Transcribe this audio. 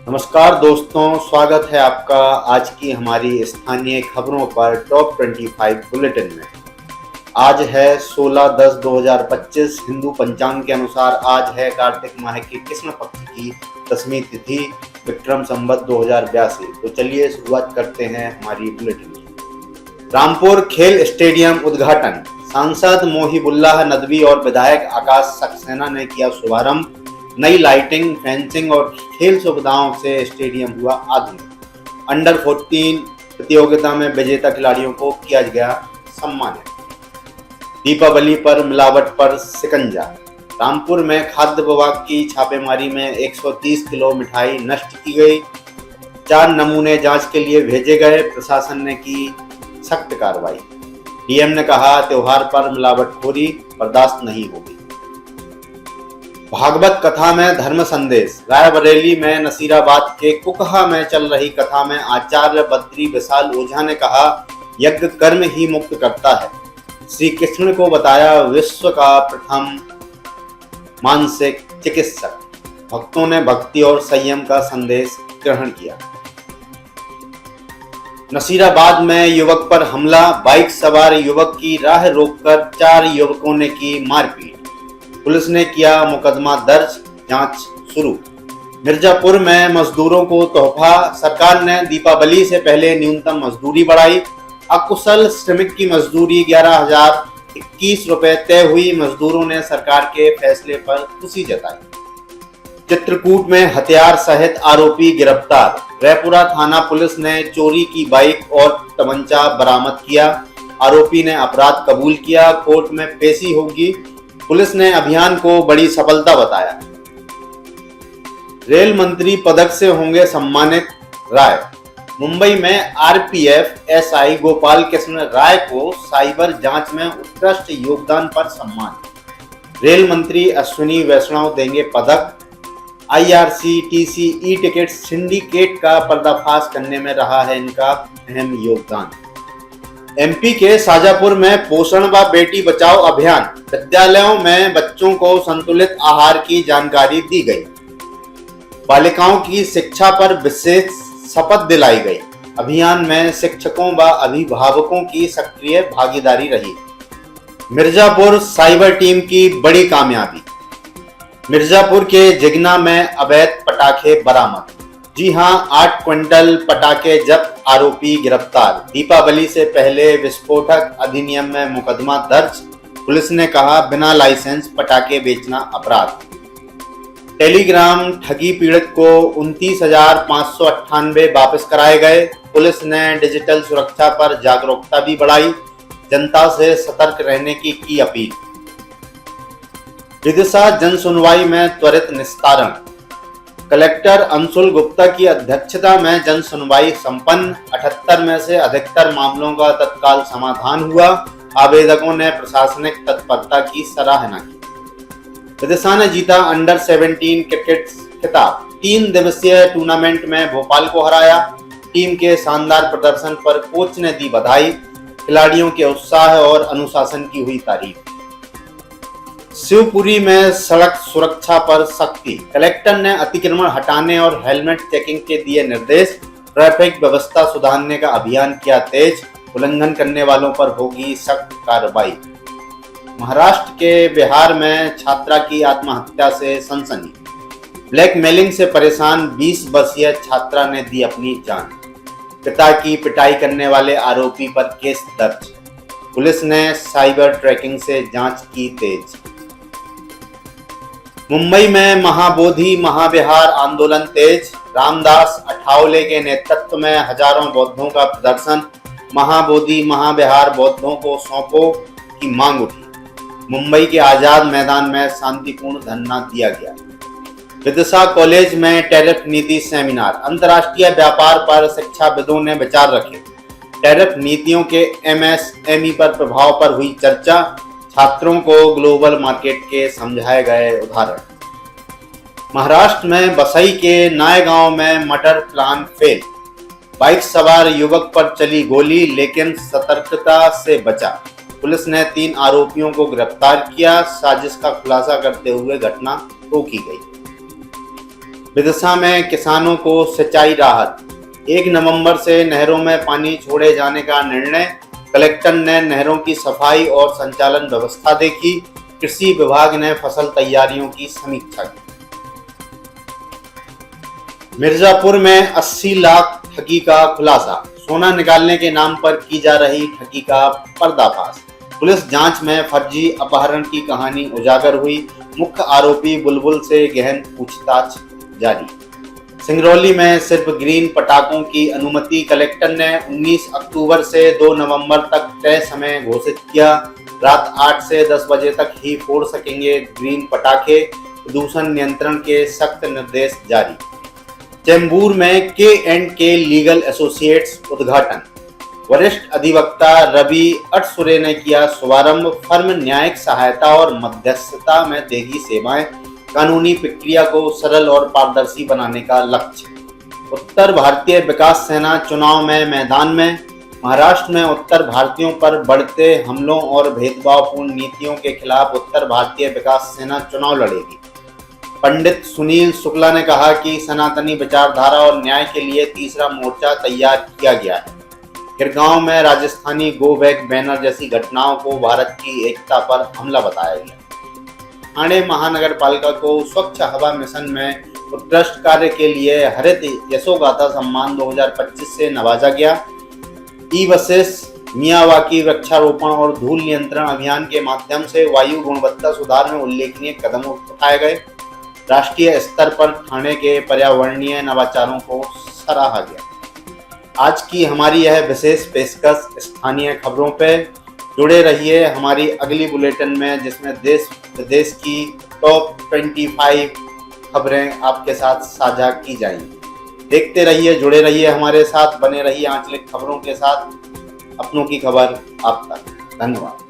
नमस्कार दोस्तों, स्वागत है आपका आज की हमारी स्थानीय खबरों पर टॉप 25 बुलेटिन में। आज है 16/10/2025। हिंदू पंचांग के अनुसार आज है कार्तिक माह के कृष्ण पक्ष की 10वीं तिथि, विक्रम संवत 2082। तो चलिए शुरुआत करते हैं हमारी बुलेटिन की। रामपुर खेल स्टेडियम उद्घाटन, सांसद मोहिबुल्लाह नदवी और विधायक आकाश सक्सेना ने किया शुभारंभ। नई लाइटिंग, फेंसिंग और खेल सुविधाओं से स्टेडियम हुआ आधुनिक। अंडर 14 प्रतियोगिता में विजेता खिलाड़ियों को किया गया सम्मानित। दीपावली पर मिलावट पर शिकंजा, रामपुर में खाद्य विभाग की छापेमारी में 130 किलो मिठाई नष्ट की गई। 4 नमूने जांच के लिए भेजे गए, प्रशासन ने की सख्त कार्रवाई। डीएम ने कहा, त्योहार पर मिलावटखोरी बर्दाश्त नहीं होगी। भागवत कथा में धर्म संदेश, रायबरेली में नसीराबाद के कुकहा में चल रही कथा में आचार्य बद्री विशाल ओझा ने कहा, यज्ञ कर्म ही मुक्त करता है। श्री कृष्ण को बताया विश्व का प्रथम मानसिक चिकित्सक। भक्तों ने भक्ति और संयम का संदेश ग्रहण किया। नसीराबाद में युवक पर हमला, बाइक सवार युवक की राह रोककर 4 युवकों ने की मारपीट। पुलिस ने किया मुकदमा दर्ज, जांच शुरू। मिर्जापुर में मजदूरों को तोहफा, सरकार ने दीपावली से पहले न्यूनतम मजदूरी बढ़ाई। अकुशल श्रमिक की मजदूरी 11,021 रुपए तय हुई। मजदूरों ने सरकार के फैसले पर खुशी जताई। चित्रकूट में हथियार सहित आरोपी गिरफ्तार, रायपुरा थाना पुलिस ने चोरी की बाइक और तमंचा बरामद किया। आरोपी ने अपराध कबूल किया, कोर्ट में पेशी होगी। पुलिस ने अभियान को बड़ी सफलता बताया। रेल मंत्री पदक से होंगे सम्मानित राय, मुंबई में आरपीएफ एसआई गोपाल कृष्ण राय को साइबर जांच में उत्कृष्ट योगदान पर सम्मान। रेल मंत्री अश्विनी वैष्णव देंगे पदक। आईआरसीटीसी ई टिकट सिंडिकेट का पर्दाफाश करने में रहा है इनका अहम योगदान। एमपी के शाजापुर में पोषण व बेटी बचाओ अभियान, विद्यालयों में बच्चों को संतुलित आहार की जानकारी दी गई। बालिकाओं की शिक्षा पर विशेष शपथ दिलाई गई। अभियान में शिक्षकों व अभिभावकों की सक्रिय भागीदारी रही। मिर्जापुर साइबर टीम की बड़ी कामयाबी, मिर्जापुर के जिगना में अवैध पटाखे बरामद। जी हां, 8 क्विंटल पटाखे जब्त, आरोपी गिरफ्तार। दीपावली से पहले विस्फोटक अधिनियम में मुकदमा दर्ज। पुलिस ने कहा, बिना लाइसेंस पटाखे बेचना अपराध। टेलीग्राम ठगी पीड़ित को 29,598 वापस कराए गए। पुलिस ने डिजिटल सुरक्षा पर जागरूकता भी बढ़ाई, जनता से सतर्क रहने की अपील। विदिशा जन सुनवाई में त्वरित निस्तारण, कलेक्टर अंशुल गुप्ता की अध्यक्षता में जन सुनवाई संपन्न। 78 में से अधिकतर मामलों का तत्काल समाधान हुआ। आवेदकों ने प्रशासनिक तत्परता की सराहना की। विदिशा ने जीता अंडर 17 क्रिकेट खिताब, 3 दिवसीय टूर्नामेंट में भोपाल को हराया। टीम के शानदार प्रदर्शन पर कोच ने दी बधाई। खिलाड़ियों के उत्साह और अनुशासन की हुई तारीफ। शिवपुरी में सड़क सुरक्षा पर सख्ती, कलेक्टर ने अतिक्रमण हटाने और हेलमेट चेकिंग के दिए निर्देश। ट्रैफिक व्यवस्था सुधारने का अभियान किया तेज, उल्लंघन करने वालों पर होगी सख्त कार्रवाई। महाराष्ट्र के बिहार में छात्रा की आत्महत्या से सनसनी, ब्लैकमेलिंग से परेशान 20 वर्षीय छात्रा ने दी अपनी जान। पिता की पिटाई करने वाले आरोपी पर केस दर्ज। पुलिस ने साइबर ट्रैकिंग से जांच की तेज। मुंबई में महाबोधि महाविहार आंदोलन तेज, रामदास अठावले के नेतृत्व में हजारों बौद्धों का प्रदर्शन। महाबोधि महाविहार बौद्धों को सौंपो की मांग उठी। मुंबई के आजाद मैदान में शांतिपूर्ण धरना दिया गया। विदिशा कॉलेज में टैरिफ नीति सेमिनार, अंतर्राष्ट्रीय व्यापार पर शिक्षाविदों ने विचार रखे। टैरिफ नीतियों के एमएसएमई पर प्रभाव पर हुई चर्चा। छात्रों को ग्लोबल मार्केट के समझाए गए उदाहरण। महाराष्ट्र में बसई के नायगांव में मटर प्लान फेल, बाइक सवार युवक पर चली गोली लेकिन सतर्कता से बचा। पुलिस ने 3 आरोपियों को गिरफ्तार किया। साजिश का खुलासा करते हुए घटना रोकी गई। विदिशा में किसानों को सिंचाई राहत। 1 नवंबर से नहरों में पानी छोड़े जाने का निर्णय। कलेक्टर ने नहरों की सफाई और संचालन व्यवस्था देखी। कृषि विभाग ने फसल तैयारियों की समीक्षा की। मिर्जापुर में 80 लाख ठगी का खुलासा। सोना निकालने के नाम पर की जा रही ठगी का पर्दाफाश। पुलिस जांच में फर्जी अपहरण की कहानी उजागर हुई। मुख्य आरोपी बुलबुल से गहन पूछताछ जारी। सिंगरौली में सिर्फ ग्रीन पटाखों की अनुमति। कलेक्टर ने 19 अक्टूबर से 2 नवंबर तक तय समय घोषित किया। रात 8 से 10 बजे तक ही फोड़ सकेंगे ग्रीन पटाखे। प्रदूषण नियंत्रण के सख्त निर्देश जारी। चेंबूर में K&K लीगल एसोसिएट्स उद्घाटन। वरिष्ठ अधिवक्ता रवि अटसुरे ने किया शुभारंभ। फर्म न्यायिक सहायता और मध्यस्थता में देगी सेवाएं। कानूनी प्रक्रिया को सरल और पारदर्शी बनाने का लक्ष्य। उत्तर भारतीय विकास सेना चुनाव में मैदान में। महाराष्ट्र में उत्तर भारतीयों पर बढ़ते हमलों और भेदभावपूर्ण नीतियों के खिलाफ उत्तर भारतीय विकास सेना चुनाव लड़ेगी। पंडित सुनील शुक्ला ने कहा कि सनातनी विचारधारा और न्याय के लिए तीसरा मोर्चा तैयार किया गया है। खिरगांव में राजस्थानी गो बैक बैनर जैसी घटनाओं को भारत की एकता पर हमला बताया गया। ठाणे महानगर पालिका को स्वच्छ हवा मिशन में उत्कृष्ट कार्य के लिए हरित यशोगाथा सम्मान 2025 से नवाजा गया। ई बसेस मियावाकी वृक्षारोपण और धूल नियंत्रण अभियान के माध्यम से वायु गुणवत्ता सुधार में उल्लेखनीय कदम उठाए गए। राष्ट्रीय स्तर पर ठाणे के पर्यावरणीय नवाचारों को सराहा गया। आज की हमारी यह विशेष पेशकश स्थानीय खबरों पे। जुड़े रहिए हमारी अगली बुलेटिन में, जिसमें देश विदेश की टॉप 25 खबरें आपके साथ साझा की जाएंगी। देखते रहिए, जुड़े रहिए हमारे साथ, बने रहिए आंचलिक खबरों के साथ। अपनों की खबर आप तक। धन्यवाद।